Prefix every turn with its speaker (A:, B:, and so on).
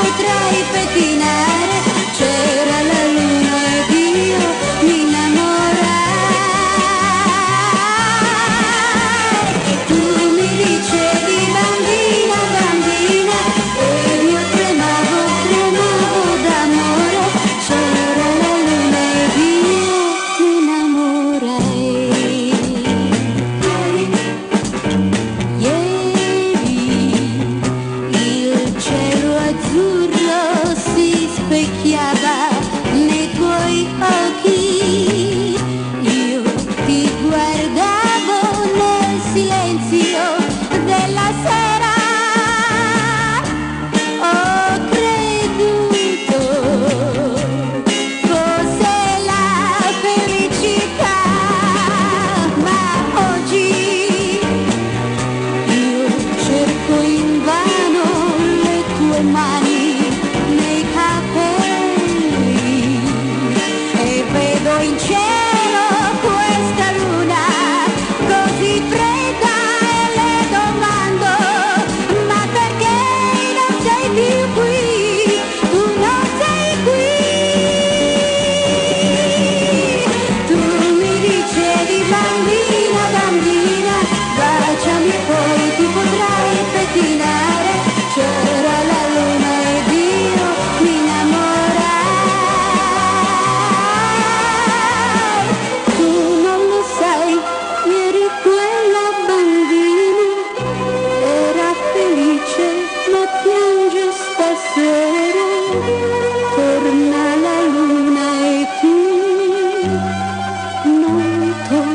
A: potrai pettinare. C'era la luna ed io mi innamorai. Tu mi dicevi bambina, bambina, e io tremavo, tremavo d'amore. C'era la luna ed io mi innamorai. Ieri il cielo azzurro si specchiava nei tuoi occhi. Io ti guardavo nel silenzio della sera. Ho creduto fosse la felicità, ma oggi io cerco invano le tue mani nei capelli e vedo in cielo questa luna così fredda e le domando: ma perché non sei più qui? Tu non sei qui. Tu mi dicevi bambina, bambina, baciami e poi ti potrai pettinare. C'era la luna ed io mi innamorai. Tu non lo sai, ieri quella bambina era felice ma piange stasera. Torna la luna e tu non torni.